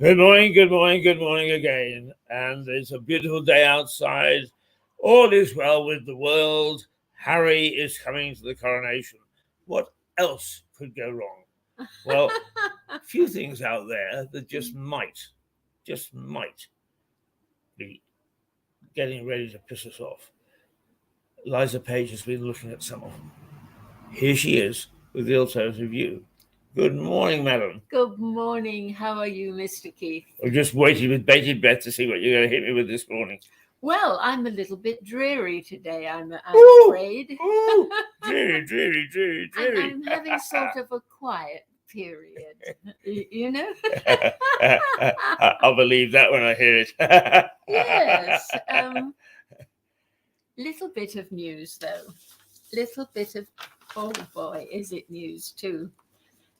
Good morning, good morning, good morning again. And it's a beautiful day outside. All is well with the world. Harry is coming to the coronation. What else could go wrong? Well, a few things out there that just might be getting ready to piss us off. Liza Page has been looking at some of them. Here she is with the alternative view. Good morning, madam. Good morning. How are you, Mr. Keith? I'm just waiting with bated breath to see what you're going to hit me with this morning. Well, I'm a little bit dreary today, I'm afraid. Ooh, dreary. I'm having sort of a quiet period, you know? I'll believe that when I hear it. Yes. Little bit of news, though. Oh boy, is it news too.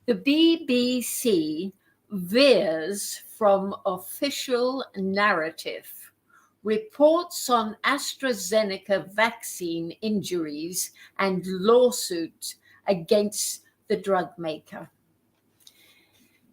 The BBC veers from official narrative. Reports on AstraZeneca vaccine injuries and lawsuit against the drug maker.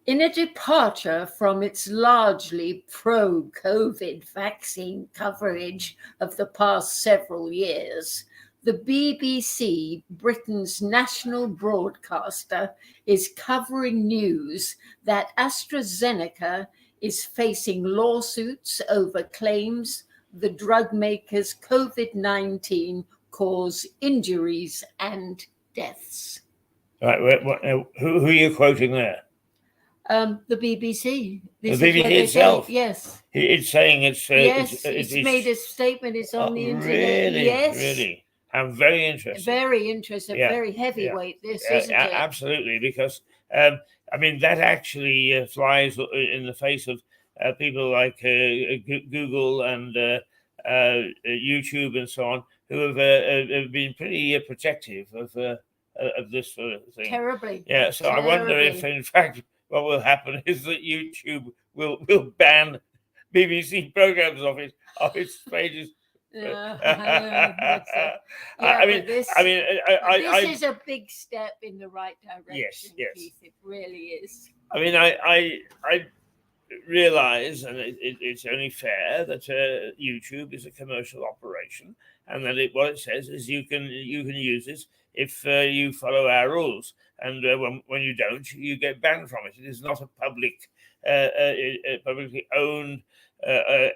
In a departure from its largely pro-COVID vaccine coverage of the past several years, the BBC, Britain's national broadcaster, is covering news that AstraZeneca is facing lawsuits over claims the drug maker's COVID-19 caused injuries and deaths. Right, who are you quoting there? The BBC. The BBC itself? Yes. It's saying it's... it's made a statement. It's on the internet. Really? I'm very interested. Very interesting. Yeah. Very heavyweight, this, isn't it? Absolutely, because, that actually flies in the face of people like Google and YouTube and so on, who have been pretty protective of this sort of thing. Terribly. Yeah, so I wonder if, in fact, what will happen is that YouTube will ban BBC programs off its pages. This is a big step in the right direction. Yes. Keith, it really is. I realize, and it's only fair that YouTube is a commercial operation, and that what it says is you can use it if you follow our rules, and when you don't, you get banned from it. It is not a publicly owned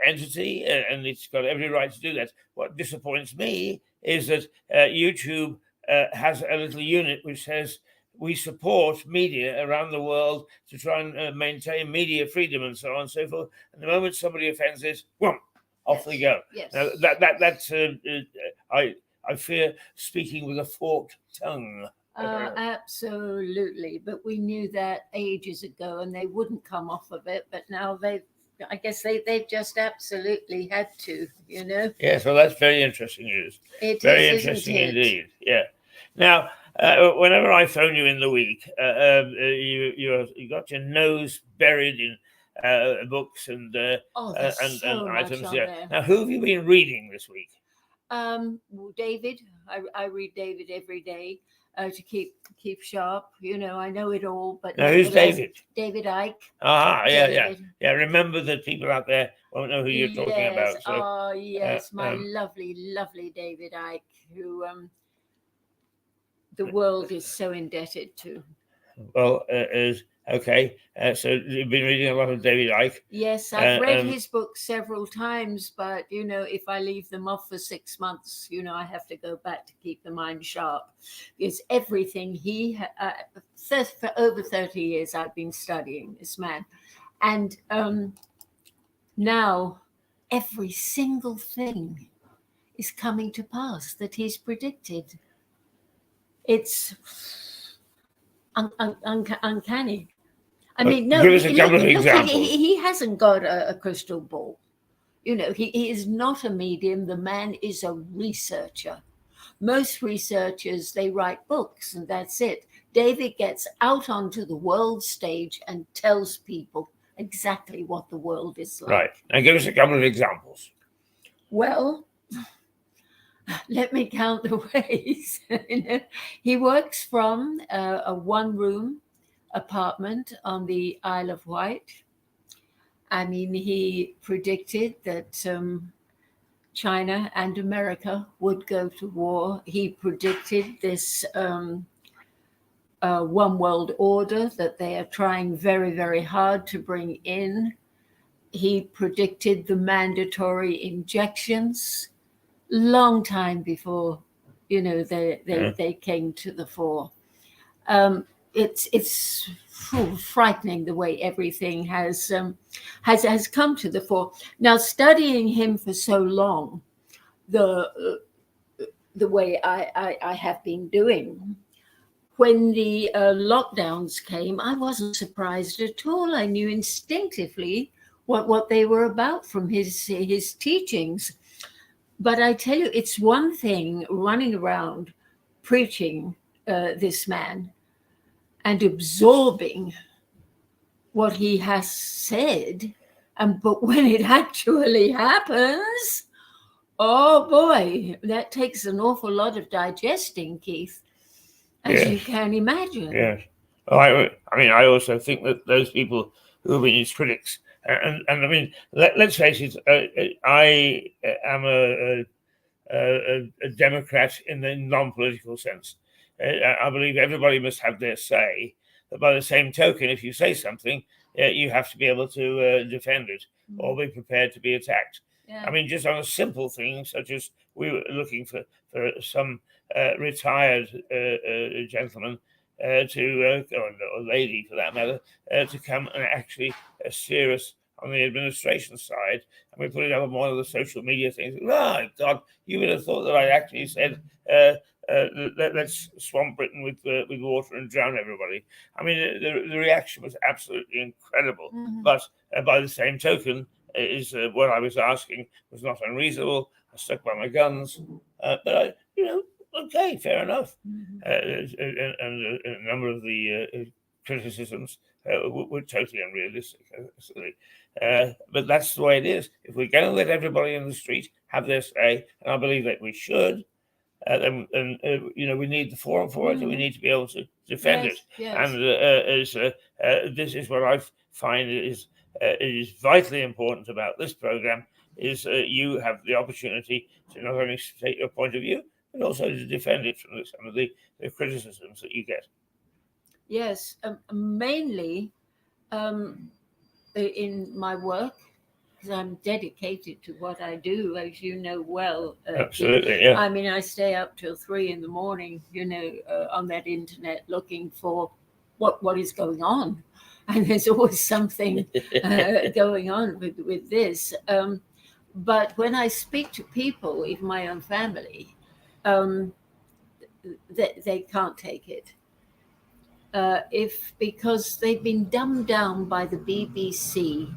entity, and it's got every right to do that. What disappoints me is that YouTube has a little unit which says we support media around the world to try and maintain media freedom and so on and so forth. And the moment somebody offends it, off they go. Yes. Now, that's I fear speaking with a forked tongue. Absolutely, but we knew that ages ago, and they wouldn't come off of it. But now they've just absolutely had to, you know. Yes, well, that's very interesting news. It very is, interesting isn't it? Indeed. Yeah. Now, whenever I phone you in the week, you got your nose buried in books and items. There. Now, who have you been reading this week? David. I read David every day to keep sharp. You know, I know it all. But now, who's David? David Icke. Yeah. Remember that people out there won't know who you're talking about. So, yes, my lovely David Icke, who the world is so indebted to. Well, okay. So you've been reading a lot of David Icke. Yes, I've read his books several times, but you know, if I leave them off for 6 months, you know, I have to go back to keep the mind sharp. Because everything for over 30 years, I've been studying this man, and now every single thing is coming to pass that he's predicted. It's uncanny. I mean, no, give us a couple of examples. He hasn't got a crystal ball. You know, he is not a medium. The man is a researcher. Most researchers, they write books and that's it. David gets out onto the world stage and tells people exactly what the world is like. Right. Now give us a couple of examples. Well, let me count the ways. He works from a one-room apartment on the Isle of Wight. I mean, he predicted that China and America would go to war. He predicted this one world order that they are trying very, very hard to bring in. He predicted the mandatory injections long time before, they came to the fore. It's frightening the way everything has come to the fore. Now, studying him for so long, the way I have been doing, when the lockdowns came, I wasn't surprised at all. I knew instinctively what they were about from his teachings. But I tell you, it's one thing running around preaching this man and absorbing what he has said, but when it actually happens, oh boy, that takes an awful lot of digesting, Keith, as you can imagine. Yes. I mean, I also think that those people who have been his critics, and I mean, let's face it, I am a Democrat in the non-political sense. I believe everybody must have their say, but by the same token, if you say something, you have to be able to defend it or be prepared to be attacked. Yeah. I mean, just on a simple thing, such as we were looking for some retired gentleman or lady for that matter, to come and actually steer us on the administration side, and we put it up on one of the social media things. Oh, God, you would have thought that I actually said, let's swamp Britain with water and drown everybody. I mean, the reaction was absolutely incredible. Mhm. But by the same token, is what I was asking was not unreasonable. I stuck by my guns, but I, okay, fair enough. Mhm. And a number of the criticisms were totally unrealistic. But that's the way it is. If we're going to let everybody in the street have their say, and I believe that we should, then we need the forum for it, and we need to be able to defend it. Yes. And this is what I find is vitally important about this program, is you have the opportunity to not only state your point of view, but also to defend it from some of the criticisms that you get. Yes, mainly in my work, because I'm dedicated to what I do, as you know well. Absolutely, yeah. I mean, I stay up till 3 a.m, on that internet looking for what is going on, and there's always something going on with this. But when I speak to people, even my own family, they can't take it. Because they've been dumbed down by the BBC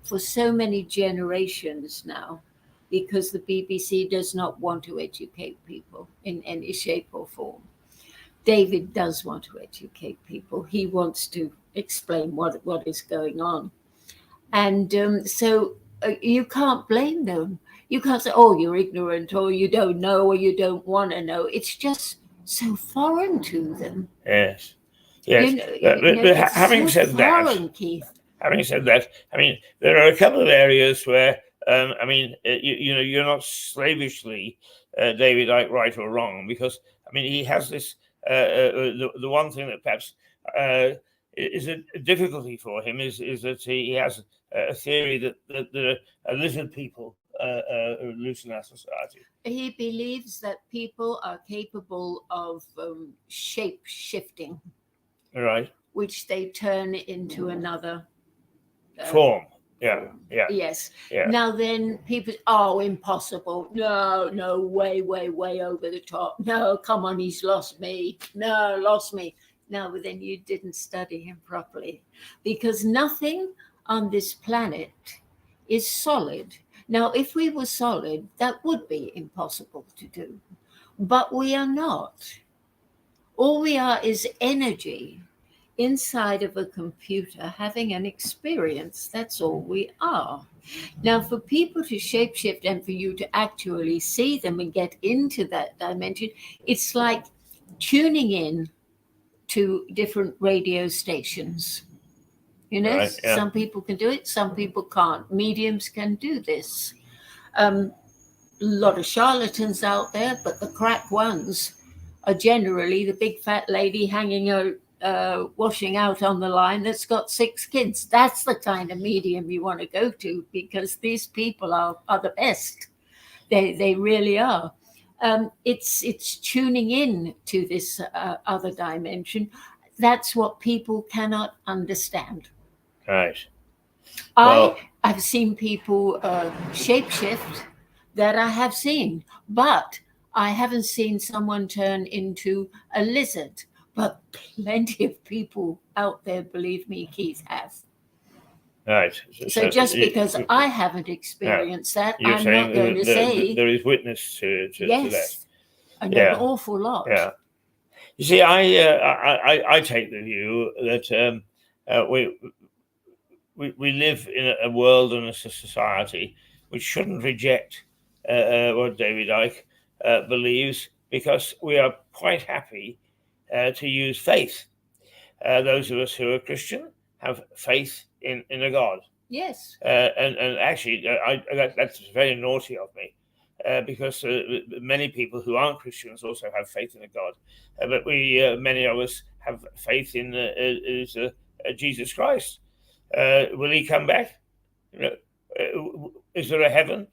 for so many generations now, because the BBC does not want to educate people in any shape or form. David does want to educate people. He wants to explain what is going on. And so you can't blame them. You can't say, oh, you're ignorant, or you don't know, or you don't want to know. It's just so foreign to them. Yes. Yes. But having said that, Keith. Having said that, I mean, there are a couple of areas where, I mean, you're not slavishly David Icke right or wrong, because, I mean, he has this, the one thing that perhaps is a difficulty for him is that he has a theory that there are lizard people loose in our society. He believes that people are capable of shape shifting. Right. Which they turn into another form. Yeah. Yes. Yeah. Now then people, impossible. No, way over the top. No, come on, he's lost me. No, lost me. No, but then you didn't study him properly, because nothing on this planet is solid. Now, if we were solid, that would be impossible to do. But we are not. All we are is energy inside of a computer having an experience. That's all we are. Now, for people to shapeshift and for you to actually see them and get into that dimension, it's like tuning in to different radio stations. You know, Right, yeah. some people can do it, some people can't. Mediums can do this. A lot of charlatans out there, but the crack ones are generally the big fat lady hanging out, washing out on the line that's got 6 kids. That's the kind of medium you want to go to, because these people are the best. They really are. It's tuning in to this other dimension. That's what people cannot understand. Right. I Well, have seen people shapeshift, that I have seen, but I haven't seen someone turn into a lizard. But plenty of people out there, believe me, Keith, have. right. So just because I haven't yeah, experienced that, you're I'm not saying going to say there is witness to that. yes, an Yeah, awful lot. yeah. You see, I take the view that we live in a world and a society which shouldn't reject what David Icke believes, because we are quite happy to use faith. Those of us who are Christian have faith in a God. Yes. And actually, that's very naughty of me, because many people who aren't Christians also have faith in a God. But many of us, have faith in Jesus Christ. Will he come back? Is there a heaven?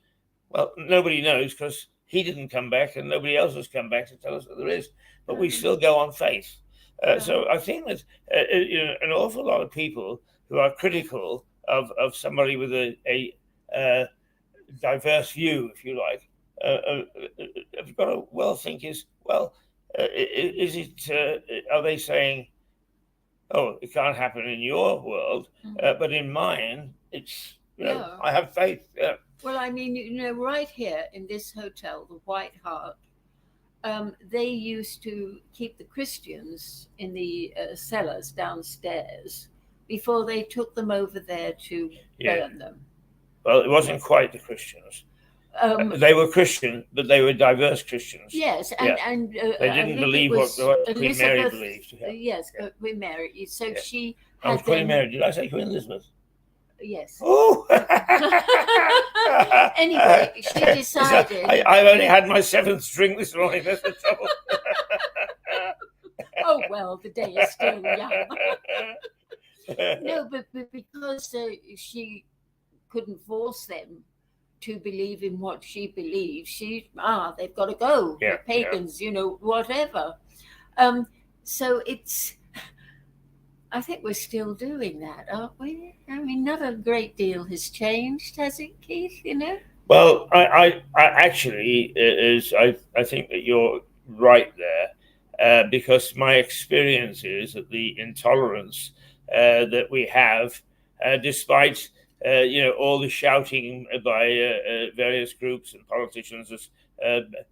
Well, nobody knows, because he didn't come back and nobody else has come back to tell us that there is. But we still go on faith. So I think that an awful lot of people who are critical of somebody with a diverse view, if you like, have got to well think is, well, is it? Are they saying, oh, it can't happen in your world, but in mine, it's Yeah. I have faith. Yeah. Well, I mean, right here in this hotel, the White Hart, they used to keep the Christians in the cellars downstairs before they took them over there to Yeah. burn them. Well, it wasn't quite the Christians. They were Christian, but they were diverse Christians. Yes, Yeah. and They I didn't think believe it was what Queen Mary Elizabeth. believed. Yeah. Yes, Yeah. Queen Mary. So Yeah. she Oh, had Queen them. Mary. Did I say Queen Elizabeth? Yes. Oh. Anyway, she decided. I've only had my 7th drink this morning. That's the trouble. Oh well, the day is still young. No, but because she couldn't force them to believe in what she believes, they've got to go. Yeah, They're pagans, whatever. So it's. I think we're still doing that, aren't we? I mean, not a great deal has changed, has it, Keith? Well, I actually I think that you're right there, because my experience is that the intolerance that we have, despite all the shouting by various groups and politicians, as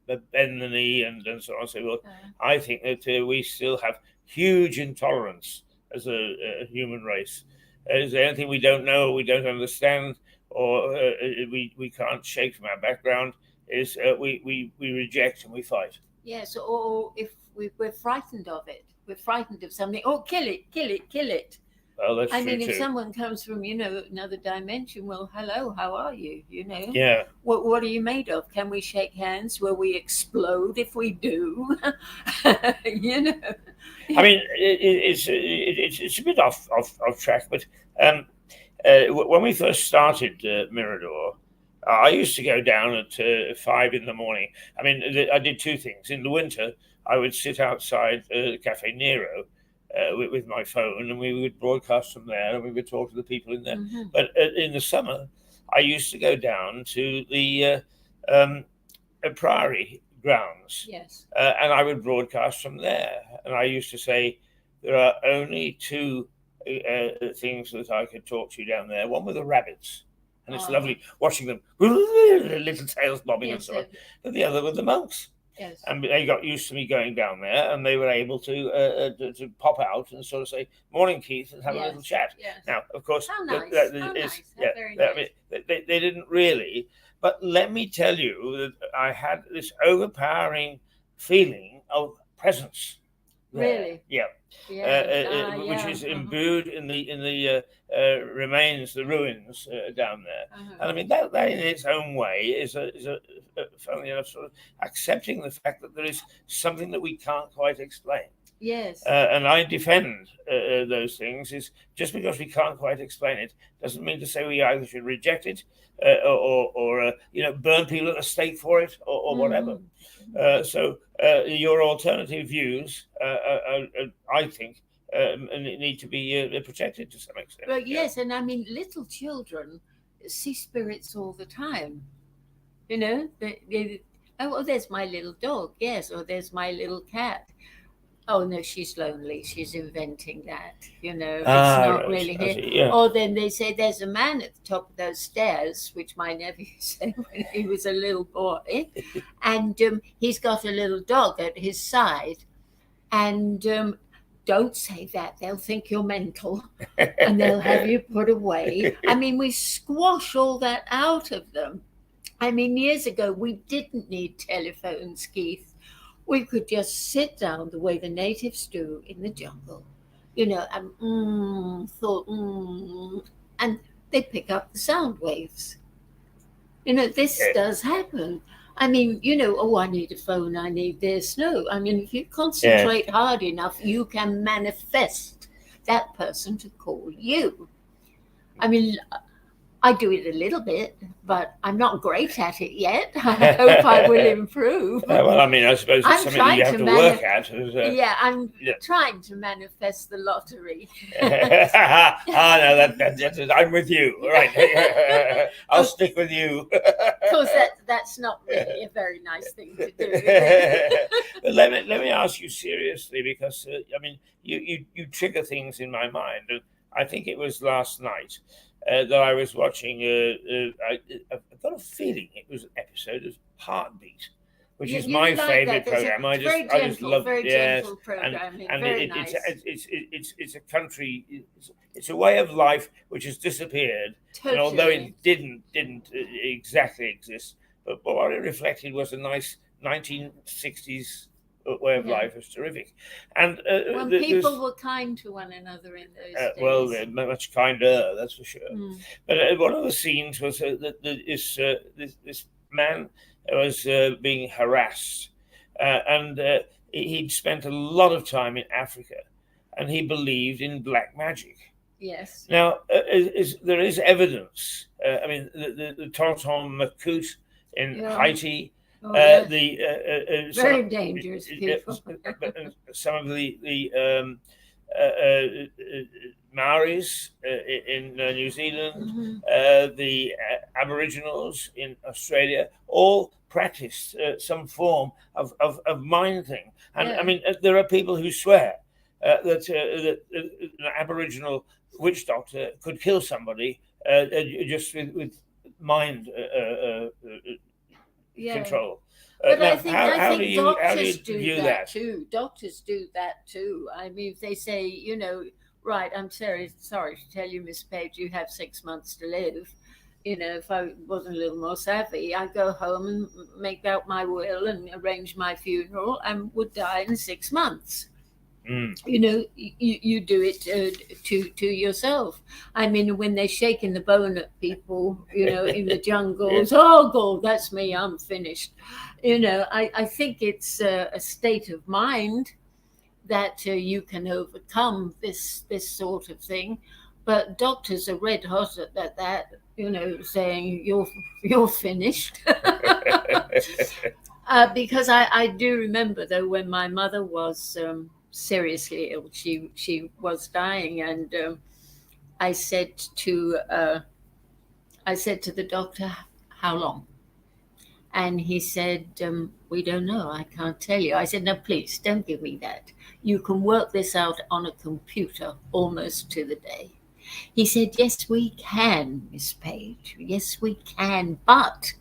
bend the knee and so on and so forth, I think that we still have huge intolerance as a human race. Is there anything we don't know, we don't understand, or we can't shake from our background? Is we reject and we fight. Yes, or if we're frightened of it, we're frightened of something. Oh, kill it, kill it, kill it. Well, that's I true mean, too. if someone comes from another dimension, well, hello, how are you? Yeah. What are you made of? Can we shake hands? Will we explode if we do? I mean, it's a bit off track, but when we first started Mirador, I used to go down at 5 in the morning. I mean, I did 2 things. In the winter, I would sit outside Cafe Nero with my phone, and we would broadcast from there, and we would talk to the people in there. Mhm. But in the summer, I used to go down to the Priory grounds. Yes. And I would broadcast from there. And I used to say, there are only 2 things that I could talk to you down there. One with the rabbits, and it's lovely watching them, little tails bobbing and so on. But the other with the monks. Yes. And they got used to me going down there, and they were able to pop out and sort of say, "Morning, Keith," and have a little chat. Yes. Now, of course, How nice. How nice. How very nice. I mean, they didn't really. But let me tell you that I had this overpowering feeling of presence. Really? Yeah, Yeah. which Yeah. is imbued in the remains, the ruins down there. And I mean that in its own way is funnily enough, sort of accepting the fact that there is something that we can't quite explain. Yes. And I defend those things. Is just because we can't quite explain it doesn't mean to say we either should reject it or burn people at the stake for it or whatever. So your alternative views, I think, need to be protected to some extent. Well, yes, and I mean, little children see spirits all the time. You know, oh, well, there's my little dog, yes, or there's my little cat. Oh no, she's lonely. She's inventing that. You know, it's not Right. really I here. see, yeah. Or then they say there's a man at the top of those stairs, which my nephew said when he was a little boy, and he's got a little dog at his side, and don't say that. They'll think you're mental, and they'll have you put away. I mean, we squash all that out of them. I mean, years ago, we didn't need telephones, Keith. We could just sit down the way the natives do in the jungle, you know, and and they pick up the sound waves. You know, this does happen. I mean, you know, oh, I need a phone, I need this. No, I mean, if you concentrate hard enough, you can manifest that person to call you. I mean, I do it a little bit, but I'm not great at it yet. I hope I will improve. Well, I mean, I suppose it's I'm something that you have trying to to work at. Yeah, I'm Yeah. trying to manifest the lottery. No, I'm with you. All right. I'll stick with you. Of course, that's not really a very nice thing to do. Is it? But let me ask you seriously, because I mean, you trigger things in my mind, and I think it was last night that I was watching. I've got a feeling it was an episode of Heartbeat, which is You my like favorite that. There's program. I just love very gentle programming. and Very nice. it's a country. It's a way of life which has disappeared. Totally. And although it didn't exactly exist, but what it reflected was a nice 1960s way of life. Was terrific. And when people were kind to one another in those days. well, they're much kinder, that's for sure. But one of the scenes was that this man was being harassed, and he'd spent a lot of time in Africa, and he believed in black magic. Yes. Now, there is evidence. I mean, the Tonton Macoute in Haiti. Very dangerous people. Some of the Maoris in New Zealand, the Aboriginals in Australia, all practiced some form of mind thing. And I mean, there are people who swear that an Aboriginal witch doctor could kill somebody just with mind control. But now, I think doctors do that too. Doctors do that too. I mean, if they say, you know, right, I'm sorry to tell you, Miss Page, you have 6 months to live. You know, if I wasn't a little more savvy, I'd go home and make out my will and arrange my funeral and would die in 6 months. You know, you do it to yourself. I mean, when they're shaking the bone at people, you know, in the jungles, oh God, that's me, I'm finished. You know, I think it's a state of mind that you can overcome this sort of thing. But doctors are red hot at that, you know, saying you're finished. Because I do remember though when my mother was seriously ill, she was dying, and I said to the doctor, how long? And he said, we don't know, I can't tell you. I said, no, please don't give me that. You can work this out on a computer almost to the day. He said, yes we can, Miss Page, yes we can, but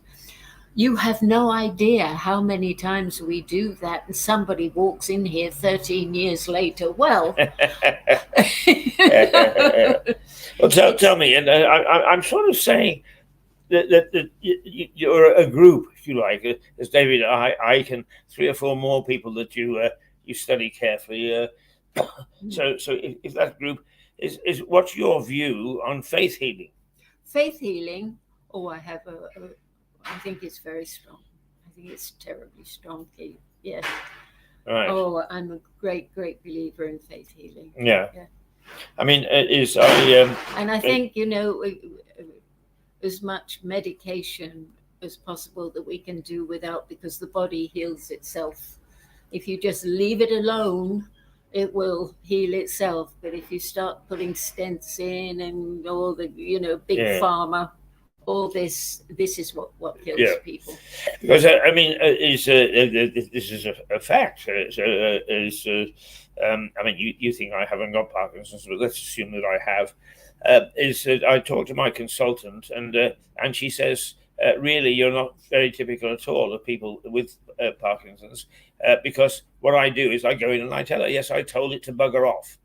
you have no idea how many times we do that, and somebody walks in here 13 years later. Well, well, tell me, and I'm sort of saying that you're a group, if you like. There's David, Icke, and 3 or 4 more people that you you study carefully. So if that group is what's your view on faith healing? Faith healing. Oh, I think it's very strong. I think it's terribly strong, Keith. Yes. Right. Oh, I'm a great believer in faith healing. Yeah. Yeah. I mean, and I think, as much medication as possible that we can do without, because the body heals itself. If you just leave it alone, it will heal itself. But if you start putting stents in and all the, big pharma, all this is what kills people. Because I mean, this is a fact. I mean, you think I haven't got Parkinson's, but let's assume that I have. Is that I talked to my consultant, and she says, really, you're not very typical at all of people with Parkinson's, because what I do is I go in and I tell her, yes, I told it to bugger off.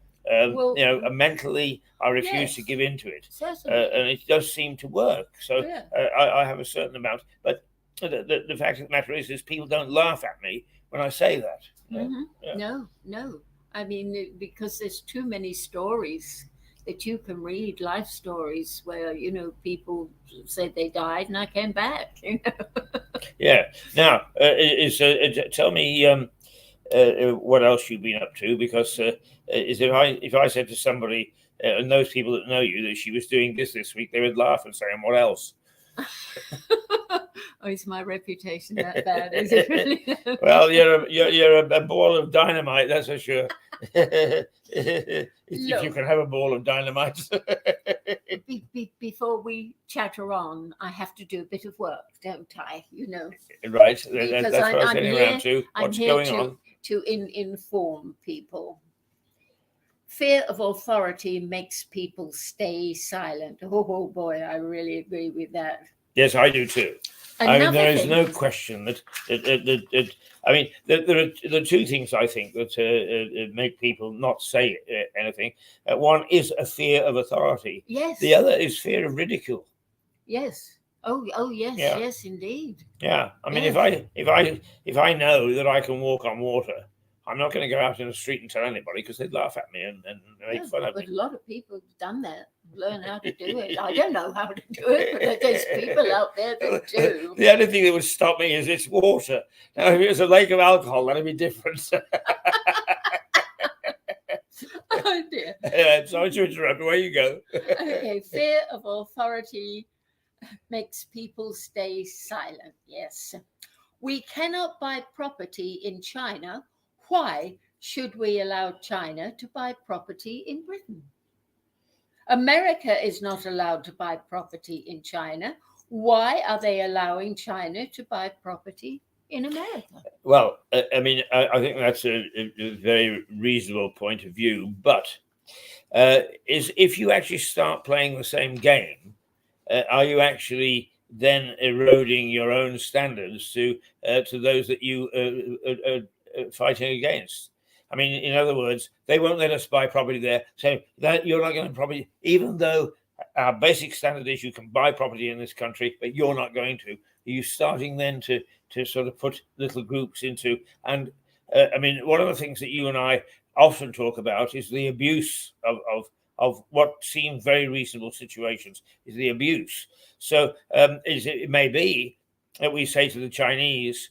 Mentally, I refuse to give in to it, and it does seem to work. So I have a certain amount, but the fact of the matter is people don't laugh at me when I say that. Mm-hmm. Yeah. No. I mean, because there's too many stories that you can read, life stories where people said they died and I came back. Yeah. Now, tell me. What else you've been up to? Because if I said to somebody and those people that know you that she was doing this week, they would laugh and say, "And what else?" Oh, is my reputation that bad? Is it really? Well, you're a ball of dynamite, that's for sure. If you can have a ball of dynamite. Before we chatter on, I have to do a bit of work, don't I? Right. That's what I was getting around to. What's going on? To inform people. Fear of authority makes people stay silent. Oh boy, I really agree with that. Yes, I do too. There is no question that I mean, there are two things I think that make people not say anything. One is a fear of authority. Yes. The other is fear of ridicule. Yes. Oh yes, yes, indeed. Yeah. I mean, if I know that I can walk on water, I'm not going to go out in the street and tell anybody because they'd laugh at me and make fun of me. But a lot of people have done that, learn how to do it. I don't know how to do it, but there's people out there that do. The only thing that would stop me is it's water. Now, if it was a lake of alcohol, that'd be different. Oh dear. Sorry to interrupt. Away you go. Okay, fear of authority makes people stay silent. Yes. We cannot buy property in China. Why should we allow China to buy property in Britain? America is not allowed to buy property in China. Why are they allowing China to buy property in America? Well, I mean, I think that's a very reasonable point of view. But is if you actually start playing the same game, are you actually then eroding your own standards to those that you fighting against? I mean, in other words, they won't let us buy property there. So that you're not going to property, even though our basic standard is you can buy property in this country, but you're not going to. Are you starting then to sort of put little groups into? And I mean, one of the things that you and I often talk about is the abuse of what seem very reasonable situations, is the abuse. So it may be that we say to the Chinese,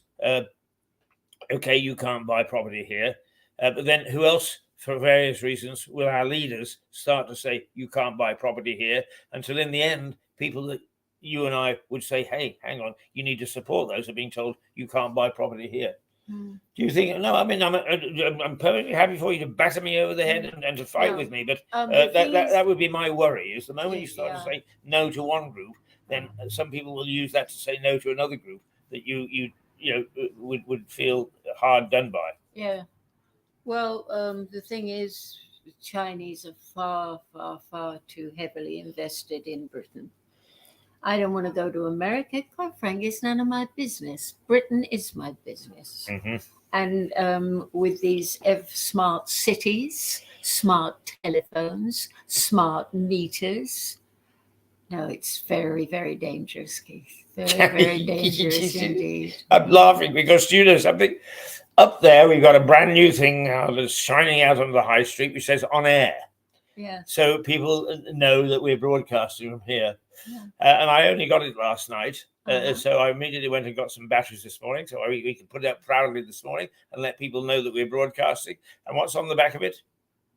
okay, you can't buy property here. But then who else, for various reasons, will our leaders start to say, you can't buy property here, until in the end, people that you and I would say, hey, hang on, you need to support those who are being told you can't buy property here. Do you think? No, I mean, I'm perfectly happy for you to batter me over the head and to fight with me, but that would be my worry. Is the moment you start to say no to one group, then some people will use that to say no to another group that you would feel hard done by. Yeah. Well, the thing is, the Chinese are far, far, far too heavily invested in Britain. I don't want to go to America. Quite frankly, it's none of my business. Britain is my business. Mm-hmm. And with these smart cities, smart telephones, smart meters, no, it's very, very dangerous, Keith. Very, very dangerous indeed. I'm laughing because, you know something, Up there, we've got a brand new thing now that's shining out on the high street, which says "on air." Yeah. So people know that we're broadcasting from here. Yeah. And I only got it last night. Uh-huh. So I immediately went and got some batteries this morning. So we can put it up proudly this morning and let people know that we're broadcasting. And what's on the back of it?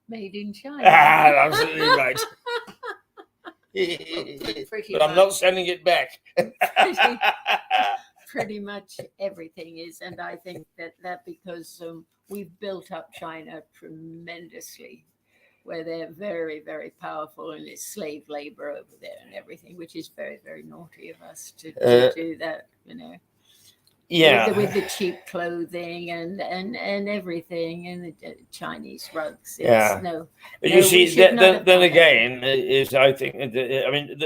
Made in China. Absolutely right. Pretty But I'm not sending it back. pretty much everything is, and I think that because we've built up China tremendously, where they're very, very powerful, and it's slave labor over there and everything, which is very, very naughty of us to do that, Yeah, with the cheap clothing and everything, and the Chinese rugs. It's, yeah. no, But no, you we see, should not have then done that. again, is I think, I mean,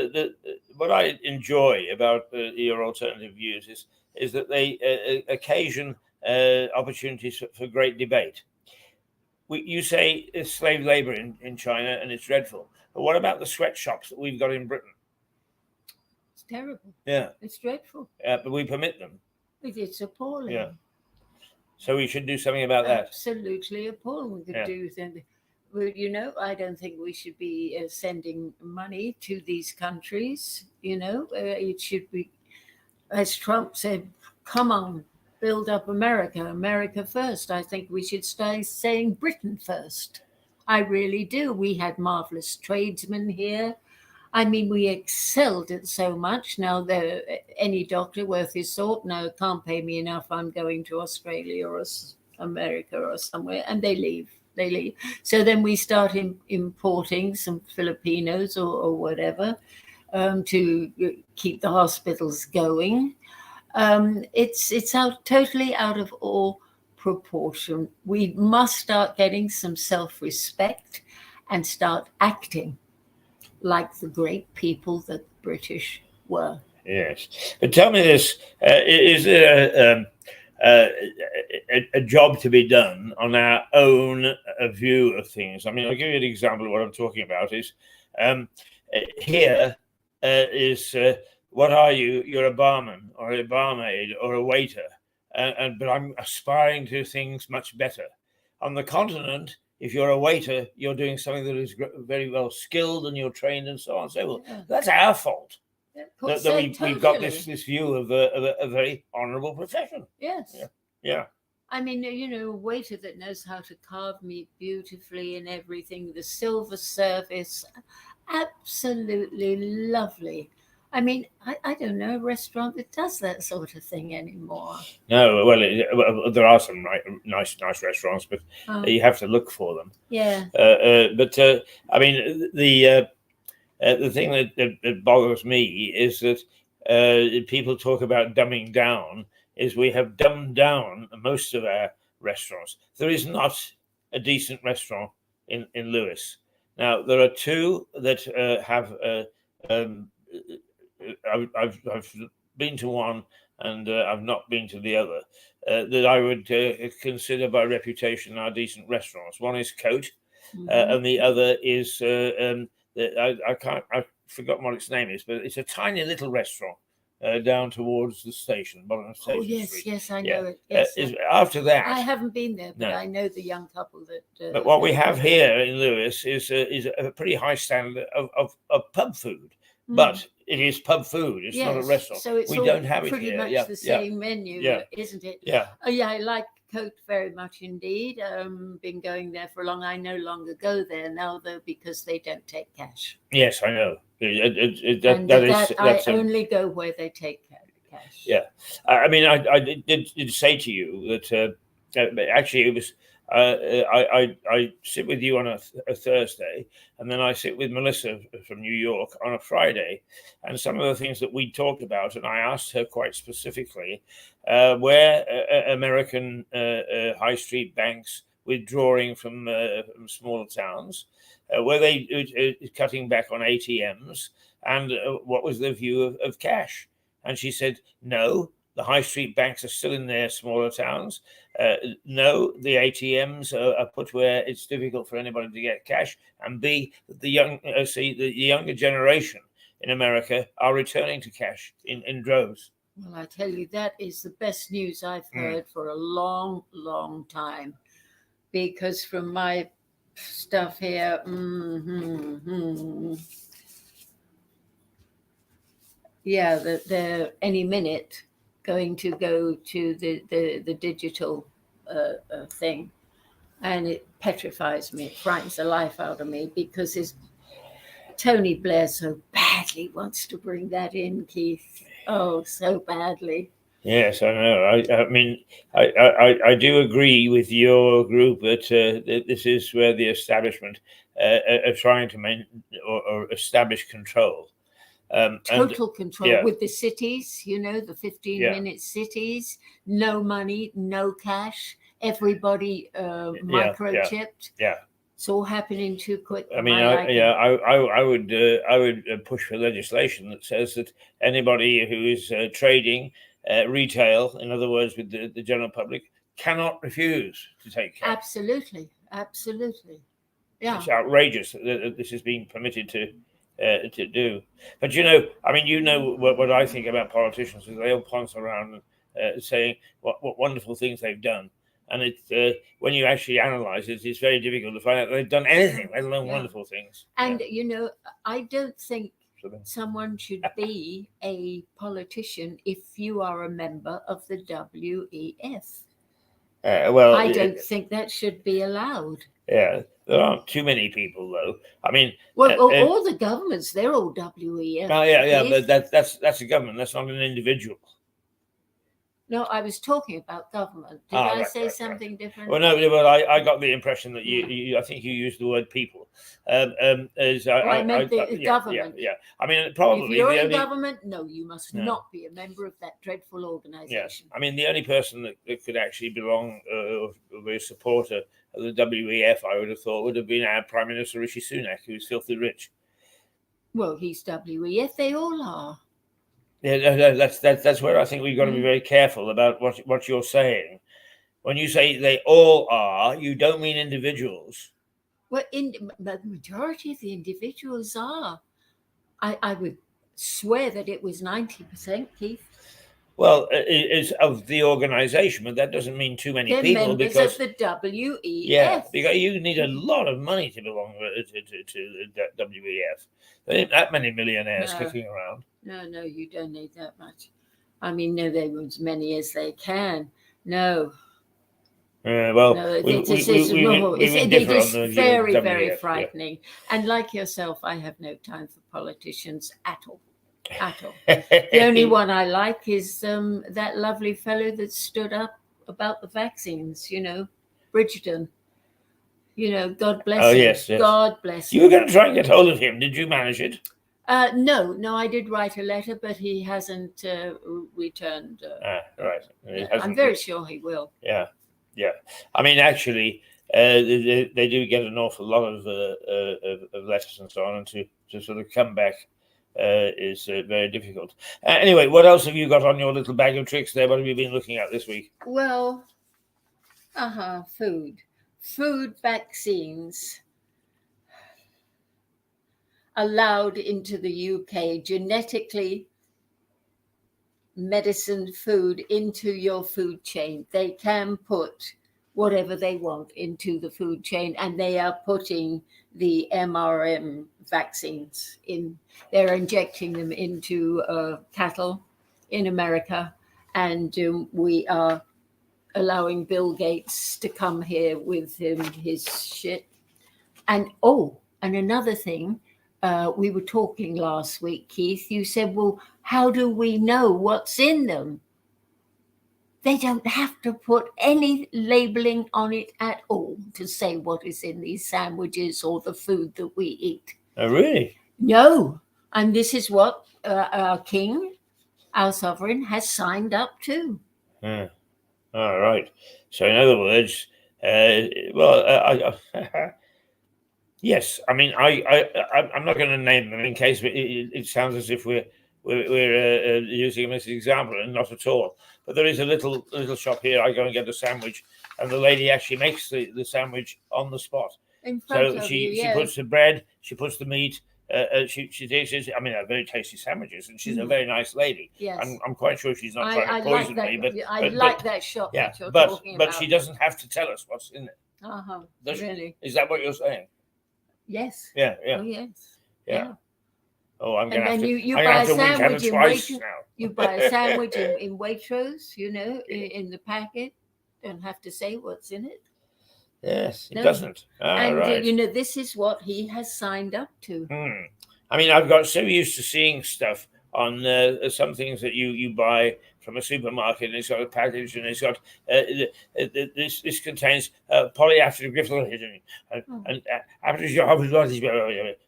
what I enjoy about your alternative views is that they occasion opportunities for great debate. You say it's slave labor in China and it's dreadful. But what about the sweatshops that we've got in Britain? It's terrible. Yeah. It's dreadful. But we permit them. It's appalling. Yeah. So we should do something about that. Absolutely appalling. We could do things. Well, I don't think we should be sending money to these countries. It should be, as Trump said, come on, build up America first. I think we should start saying Britain first. I really do. We had marvelous tradesmen here. I mean, we excelled at so much. Now, any doctor worth his salt, no, can't pay me enough. I'm going to Australia or America or somewhere, and they leave. So then we start importing some Filipinos or whatever to keep the hospitals going. It's totally out of all proportion. We must start getting some self-respect and start acting like the great people that the British were. Yes. But tell me this, is there a job to be done on our own view of things? I mean, I'll give you an example of what I'm talking about is here is what are you? You're a barman or a barmaid or a waiter, but I'm aspiring to things much better. On the continent, if you're a waiter, you're doing something that is very well skilled and you're trained and so on and so forth. Yeah. That's our fault. That we've got this view of a very honourable profession. Yes. Yeah. I mean, a waiter that knows how to carve meat beautifully and everything, the silver service, absolutely lovely. I mean, I don't know a restaurant that does that sort of thing anymore. No, well, there are some nice restaurants, but you have to look for them. Yeah. But I mean, the thing that boggles me is that people talk about dumbing down. Is we have dumbed down most of our restaurants. There is not a decent restaurant in Lewis. Now there are two that have. I've been to one and I've not been to the other that I would consider by reputation are decent restaurants. One is Coat, and the other is I've forgotten what its name is, but it's a tiny little restaurant down towards the station, bottom of Station Street. Yes, I know it. Yes, after that, I haven't been there, but I know the young couple that. But what we have here in Lewis is a pretty high standard of pub food, but it is pub food. It's not a restaurant. So it's we don't have it pretty here. much the same menu, isn't it? Yeah. Oh yeah, I like Coat very much indeed. Been going there for long. I no longer go there now though because they don't take cash. Yes, I know. I only go where they take cash. Yeah, I mean, I did say to you that actually it was. I sit with you on a Thursday, and then I sit with Melissa from New York on a Friday, and some of the things that we talked about, and I asked her quite specifically where American high street banks withdrawing from smaller towns, were they cutting back on ATMs, and what was their view of cash? And she said, no, the high street banks are still in their smaller towns. No, the ATMs are put where it's difficult for anybody to get cash. And B, the younger generation in America are returning to cash in droves. Well, I tell you, that is the best news I've heard for a long, long time. Because from my stuff here, yeah, that they're any minute going to go to the digital thing, and it petrifies me. It frightens the life out of me because Tony Blair so badly wants to bring that in, Keith. Oh, so badly. Yes, I know. I mean, I do agree with your group that this is where the establishment are trying to or establish control. Total control yeah. with the cities, the 15-minute cities, no money, no cash, everybody microchipped. Yeah. It's all happening too quick. I mean, I would push for legislation that says that anybody who is trading retail, in other words, with the general public, cannot refuse to take cash. Absolutely. Yeah. It's outrageous that this is being permitted to do. But I mean, what I think about politicians is they all ponce around saying what wonderful things they've done. And when you actually analyze it, it's very difficult to find out they've done anything, let alone wonderful things. And, I don't think someone should be a politician if you are a member of the WEF. Well, I don't think that should be allowed. Yeah, there aren't too many people, though. I mean, all the governments, they're all WEF. Oh, yeah, but that's a government. That's not an individual. No, I was talking about government. Did I say something different? Well, no, but I got the impression that I think you used the word people. I meant the government. Yeah. I mean, probably if you're in government, no, you must not be a member of that dreadful organization. Yeah. I mean, the only person that could actually belong or be a supporter of the WEF, I would have thought, would have been our Prime Minister Rishi Sunak, who's filthy rich. Well, he's WEF. They all are. Yeah, that's where I think we've got to be very careful about what you're saying. When you say they all are, you don't mean individuals. Well, the majority of the individuals are. I would swear that it was 90%, Keith. Well, it's of the organisation, but that doesn't mean too many people. Members of the WEF. Yeah, because you need a lot of money to belong to the WEF. There ain't that many millionaires kicking around. No, you don't need that much. I mean, no, they want as many as they can. No. Well, it's very, very frightening. Yeah. And like yourself, I have no time for politicians at all. The only one I like is that lovely fellow that stood up about the vaccines, Bridgerton. God bless him. Yes. God bless him. You were going to try and get hold of him. Did you manage it? No, I did write a letter, but he hasn't returned. Right. I'm very sure he will. Yeah. I mean, actually, they do get an awful lot of letters and so on, and to sort of come back is very difficult. Anyway, what else have you got on your little bag of tricks there? What have you been looking at this week? Well, food vaccines allowed into the UK, genetically medicine food into your food chain. They can put whatever they want into the food chain, and they are putting the mRNA vaccines in. They're injecting them into cattle in America, and we are allowing Bill Gates to come here with his shit. And another thing, we were talking last week, Keith, you said, well, how do we know what's in them? They don't have to put any labeling on it at all to say what is in these sandwiches or the food that we eat. Oh, really? No. And this is what our king, our sovereign, has signed up to. All right. So in other words, yes. I mean, I'm not going to name them in case it sounds as if we're using them as an example, and not at all. But there is a little shop here. I go and get a sandwich, and the lady actually makes the sandwich on the spot. In front of she you, puts the bread, she puts the meat, she tastes. I mean, they're very tasty sandwiches, and she's a Mm. very nice lady. Yes. I'm quite sure she's not trying I to like poison that. me, but I like that shot yeah, that you're but talking about. she doesn't have to tell us what's in it. Uh-huh. Does she? Really? Is that what you're saying? Yes. Yeah, yeah, Oh, yes. yeah. Oh, I'm And gonna have then to. you I'm buy gonna a have to wink at her sandwich in twice Waitrose. now. You buy a sandwich in Waitrose, you know, in the packet. Don't have to say what's in it. Yes, it No. doesn't. And Right. you know, this is what he has signed up to. I mean, I've got so used to seeing stuff on some things that you buy from a supermarket, and it's got a package, and it's got this contains polyacrylglycerol and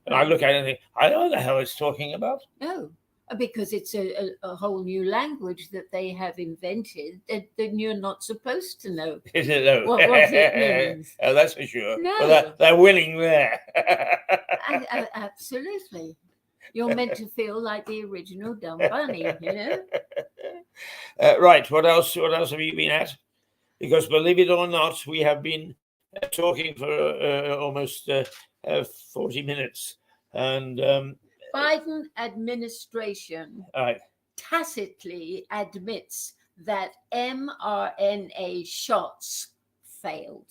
and I look at it and think, I know what the hell it's talking about. No, because it's a whole new language that they have invented that you're not supposed to know Is it though? what it means. Oh, that's for sure. No. Well, they're winning there. Absolutely. You're meant to feel like the original Dumb Bunny, you know? Right. What else? What else have you been at? Because believe it or not, we have been talking for almost 40 minutes, and Biden administration right. tacitly admits that mRNA shots failed.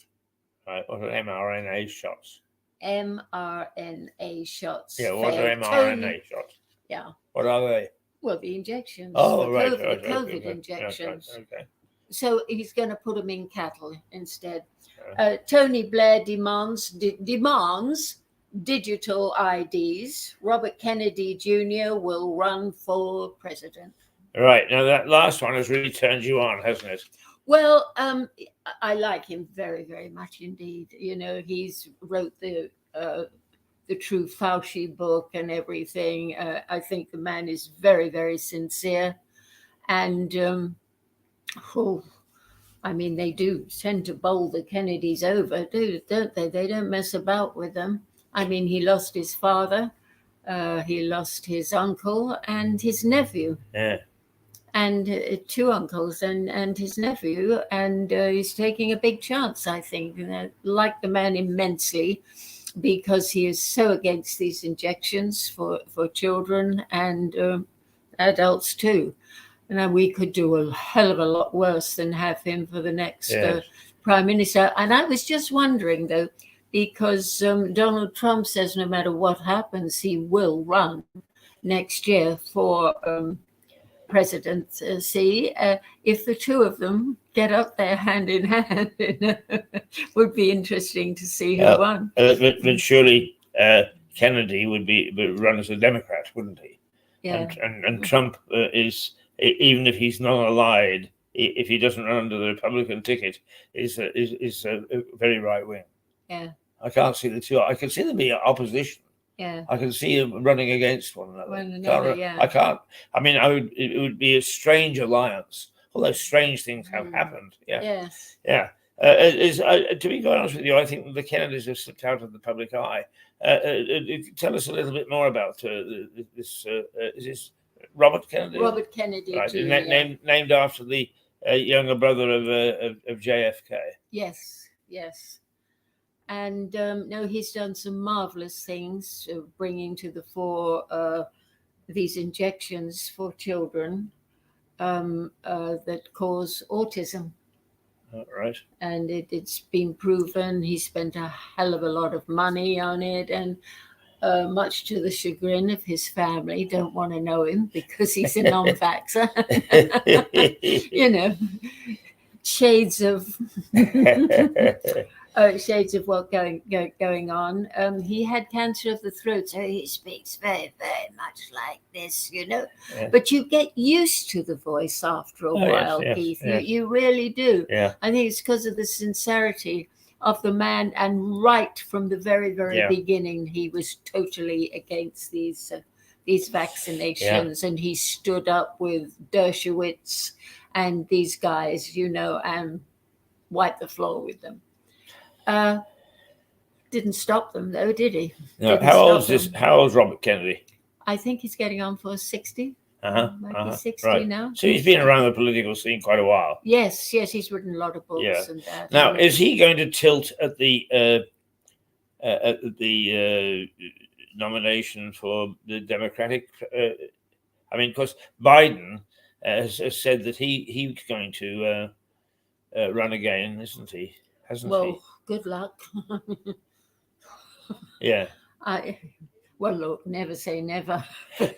Right. What are mRNA shots? mRNA shots. Yeah. What failed. are mRNA shots? Yeah. What are they? Well, the injections. Oh, the right. COVID, Right, the right, COVID right, injections. Okay. So he's going to put them in cattle instead. Tony Blair demands digital IDs. Robert Kennedy Jr. will run for president. Right. Now that last one has really turned you on, hasn't it? Well, I like him very, very much indeed. You know, he's wrote the True Fauci book and everything. I think the man is very, very sincere. And, I mean, they do tend to bowl the Kennedys over, don't they? They don't mess about with them. I mean, he lost his father, he lost his uncle and his nephew. Yeah. And two uncles and his nephew. And he's taking a big chance, I think. And I like the man immensely, because he is so against these injections for children and adults too. And we could do a hell of a lot worse than have him for the next prime minister. And I was just wondering, though, because Donald Trump says no matter what happens, he will run next year for presidency. If the two of them get up there hand in hand, it would be interesting to see who won. But surely Kennedy would run as a Democrat, wouldn't he? Yeah. And Trump is, even if he's not allied, if he doesn't run under the Republican ticket, is a very right wing. Yeah. I can't see the two. I can see them being opposition. Yeah. I can see them running against one another. Yeah. I can't. I mean, it would be a strange alliance. Although strange things have happened. Yeah. Yes. Yeah. To be quite honest with you, I think the Kennedys have slipped out of the public eye. Tell us a little bit more about this. Is this Robert Kennedy? Robert Kennedy, right. Jr. Named after the younger brother of JFK. Yes. Yes. And no, he's done some marvelous things, bringing to the fore these injections for children that cause autism. Right. And it's been proven. He spent a hell of a lot of money on it, and much to the chagrin of his family, don't want to know him because he's a non-vaxxer. You know, shades of what going on. He had cancer of the throat, so he speaks very, very much like this, you know. Yeah. But you get used to the voice after a while, yes, Keith. yes. You really do. Yeah. I think it's because of the sincerity of the man, and right from the very, very beginning, he was totally against these vaccinations, and he stood up with Dershowitz and these guys, you know, and wiped the floor with them. Didn't stop them though, did he? No. How old's Robert Kennedy? I think he's getting on for 60. Might be 60 right. now. So he's been around the political scene quite a while. Yes, he's written a lot of books and that. Now, is he going to tilt at the nomination for the Democratic. I mean, because Biden has said that he's going to run again, isn't he? Hasn't he? Well, good luck. Yeah. Well, look, never say never.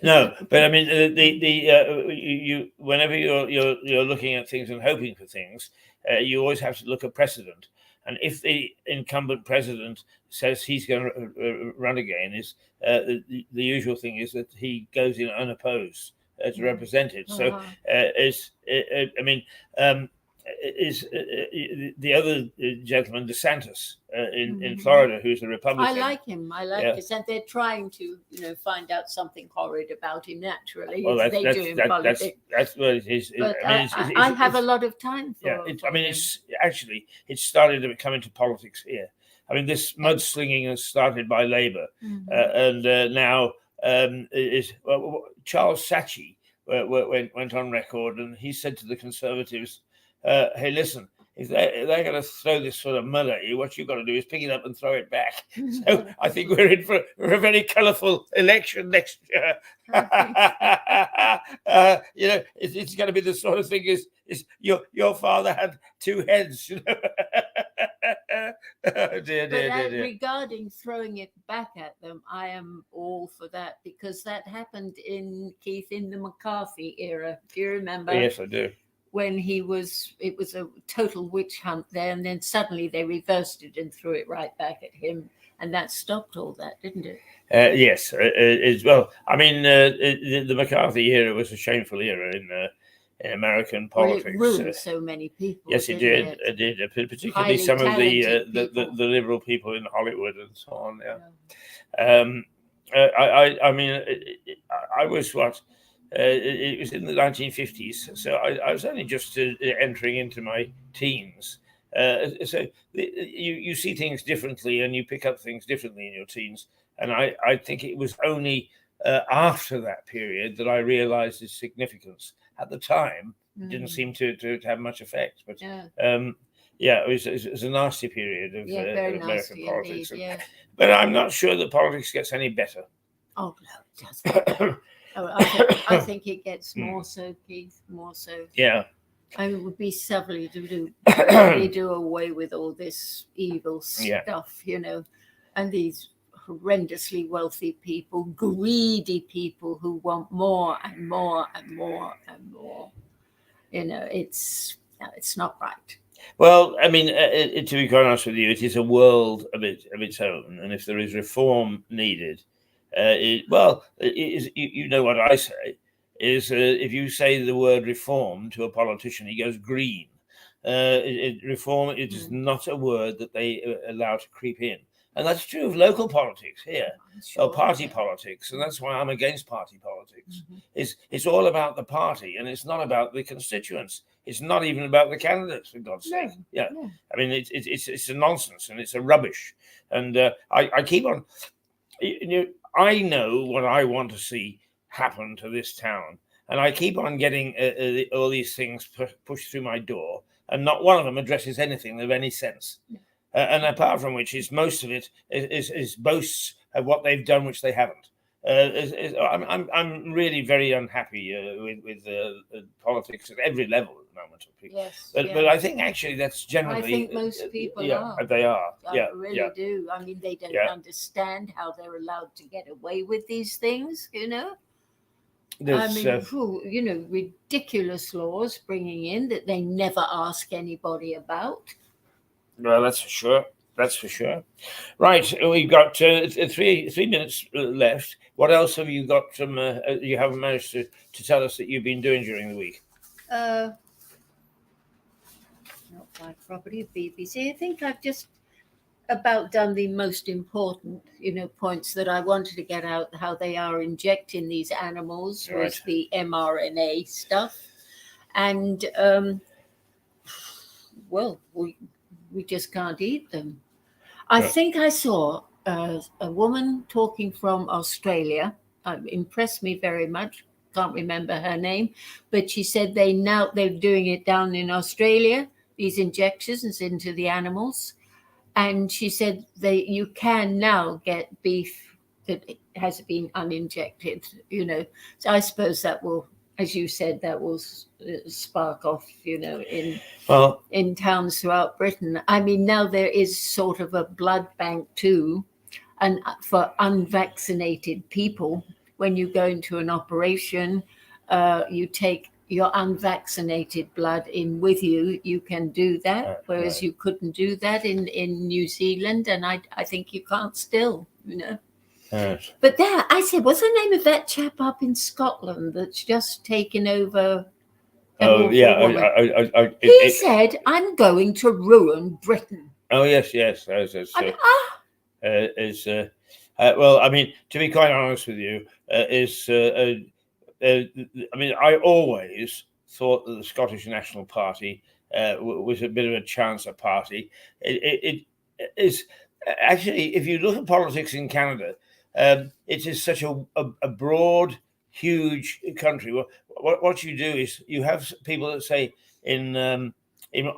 No, but I mean, you whenever you're looking at things and hoping for things, you always have to look at precedent. And if the incumbent president says he's going to run again, is the usual thing is that he goes in unopposed to represent it. So I mean. Is the other gentleman, DeSantis, in Florida, who's a Republican. I like him. I like DeSantis. They're trying to, find out something horrid about him naturally. Well, they do in politics. That's what it is. But I have a lot of time for. Yeah, it started to come into politics here. I mean, this mudslinging has started by Labour, and now Charles Saatchi went on record, and he said to the Conservatives, hey, listen, if they're going to throw this sort of mud at you, what you've got to do is pick it up and throw it back. So I think we're in for a very colourful election next year. It's going to be the sort of thing is your father had two heads. Dear. Regarding throwing it back at them, I am all for that, because that happened in the McCarthy era. Do you remember? Yes, I do. When it was a total witch hunt there, and then suddenly they reversed it and threw it right back at him, and that stopped all that, didn't it? Yes, as well. I mean, the McCarthy era was a shameful era in American politics. Well, it ruined so many people. Yes, it did. It did, particularly highly some of the liberal people in Hollywood and so on. Yeah. I mean, I was what. It was in the 1950s, so I was only just entering into my teens. So you see things differently, and you pick up things differently in your teens. And I think it was only after that period that I realized its significance. At the time, it didn't seem to have much effect. But it was a nasty period of American politics. Indeed, yeah. But I'm not sure that politics gets any better. Oh, no, it doesn't. I think it gets more so, Keith, more so. Yeah. I mean, it would be lovely to really do away with all this evil stuff, and these horrendously wealthy people, greedy people who want more and more and more and more. It's not right. Well, I mean, to be quite honest with you, it is a world of its own, and if there is reform needed, you know what I say is if you say the word reform to a politician, he goes green. Reform, it is not a word that they allow to creep in. And that's true of local politics here, or party politics. And that's why I'm against party politics. It's all about the party, and it's not about the constituents. It's not even about the candidates, for God's sake. Yeah. I mean, it's a nonsense, and it's a rubbish. And I keep on... I know what I want to see happen to this town, and I keep on getting all these things pushed through my door, and not one of them addresses anything of any sense. And apart from which, most of it is boasts of what they've done, which they haven't. I'm really very unhappy with politics at every level at the moment. Yes, but I think actually that's generally. I think most people are. They are. I really do. I mean, they don't understand how they're allowed to get away with these things. Ridiculous laws bringing in that they never ask anybody about. Well, that's for sure. That's for sure. Right, we've got 3 minutes left. What else have you got from you haven't managed to tell us that you've been doing during the week? Not my property, BBC. I think I've just about done the most important, points that I wanted to get out, how they are injecting these animals with the mRNA stuff. And, we just can't eat them. I think I saw a woman talking from Australia. Impressed me very much. Can't remember her name, but she said they're doing it down in Australia, these injections into the animals. And she said you can now get beef that it has been uninjected. So I suppose that will, as you said, that will spark off, in towns throughout Britain. I mean, now there is sort of a blood bank too, and for unvaccinated people, when you go into an operation, you take your unvaccinated blood in with you. You can do that, whereas right. you couldn't do that in New Zealand, and I think you can't still. Yes. But there, I said, what's the name of that chap up in Scotland that's just taken over? Oh yeah. He said, "I'm going to ruin Britain." Oh yes. I mean, Well, I mean, to be quite honest with you, I mean, I always thought that the Scottish National Party was a bit of a chancer party. It is actually, if you look at politics in Canada, it is such a broad, huge country. What you do is you have people that say in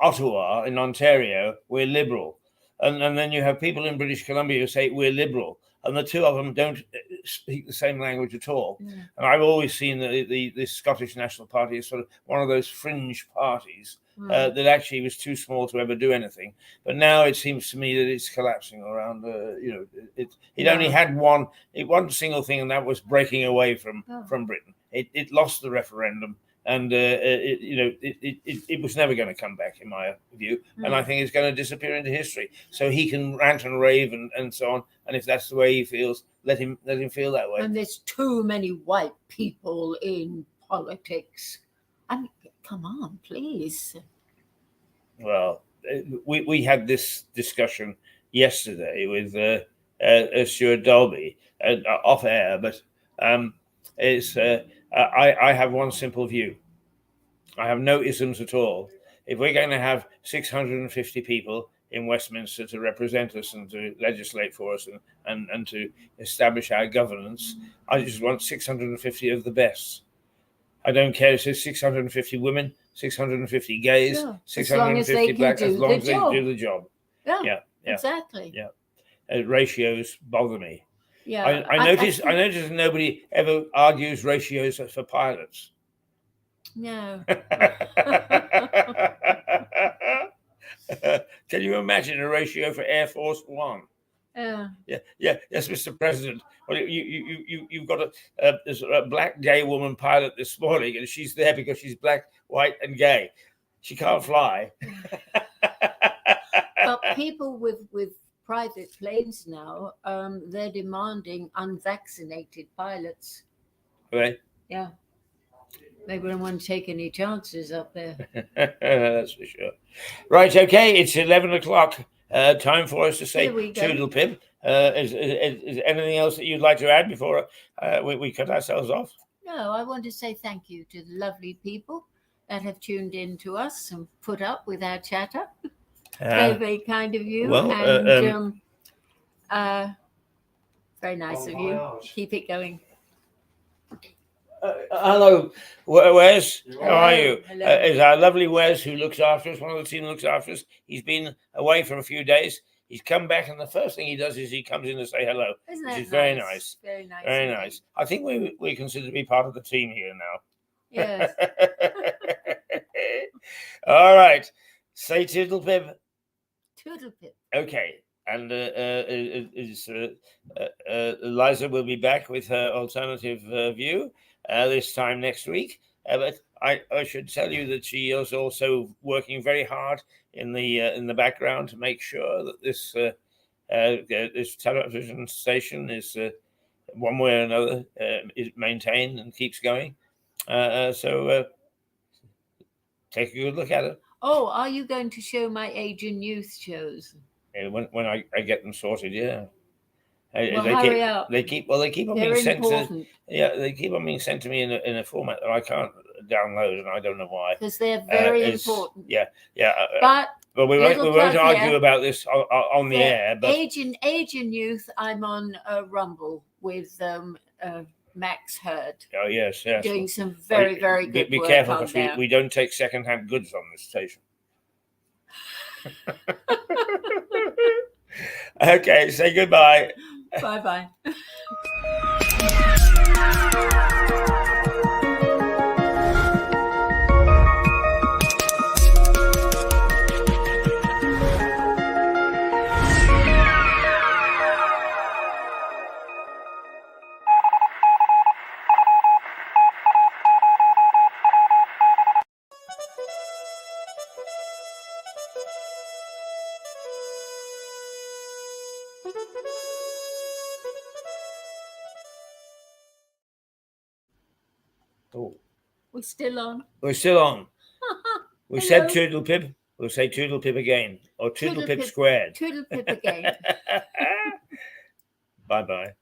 Ottawa, in Ontario, we're liberal. And then you have people in British Columbia who say we're liberal, and the two of them don't speak the same language at all. Yeah. And I've always seen the Scottish National Party as sort of one of those fringe parties that actually was too small to ever do anything. But now it seems to me that it's collapsing around. It only had one single thing, and that was breaking away from Britain. It lost the referendum. And it was never going to come back, in my view, and I think it's going to disappear into history. So he can rant and rave and so on, and if that's the way he feels, let him feel that way. And there's too many white people in politics. I mean, come on, please. Well, we had this discussion yesterday with Stuart Dolby off air, but I have one simple view. I have no isms at all. If we're going to have 650 people in Westminster to represent us and to legislate for us and to establish our governance, I just want 650 of the best. I don't care if it's 650 women, 650 gays, 650 blacks, as long as they do the job. Yeah, exactly. Yeah, ratios bother me. Yeah, I notice nobody ever argues ratios for pilots. No. Can you imagine a ratio for Air Force One? Yeah. Yes, Mr. President. Well, you've got there's a black gay woman pilot this morning, and she's there because she's black, white, and gay. She can't fly. But people with private planes now, they're demanding unvaccinated pilots. Right. Yeah. They wouldn't want to take any chances up there. That's for sure. Right. Okay. It's 11 o'clock. Time for us to say toodle pip. Is anything else that you'd like to add before we cut ourselves off? No, I want to say thank you to the lovely people that have tuned in to us and put up with our chatter. Very, very kind of you. Well, and very nice of you. Keep it going. Hello, Wes. How are you? Hello. Is our lovely Wes, who looks after us, one of the team looks after us. He's been away for a few days. He's come back, and the first thing he does is he comes in to say hello, Isn't which that is very nice. Very nice. Very nice. I think we consider to be part of the team here now. Yes. All right. Say toodle pip. Toodle pip. Okay. And Liza will be back with her alternative view this time next week. But I should tell you that she is also working very hard in the background to make sure that this television station is one way or another is maintained and keeps going. So take a good look at it. Oh, are you going to show my age and youth shows? When I get them sorted, yeah. Well, hurry up. They keep on being sent to. Yeah, they keep on being sent to me in a format that I can't download, and I don't know why. Because they're very important. Yeah. But we won't argue about this on the air. But age and youth, I'm on Rumble with Max Hurd. Oh yes. Doing some very very good be work. Be careful, because we don't take second-hand goods on this station. Okay, say goodbye. Bye-bye. Oh, We're still on. we're still on. We Hello. said Toodle Pip. We'll say Toodle Pip again, or Toodle Pip squared. Toodle pip again. Bye bye.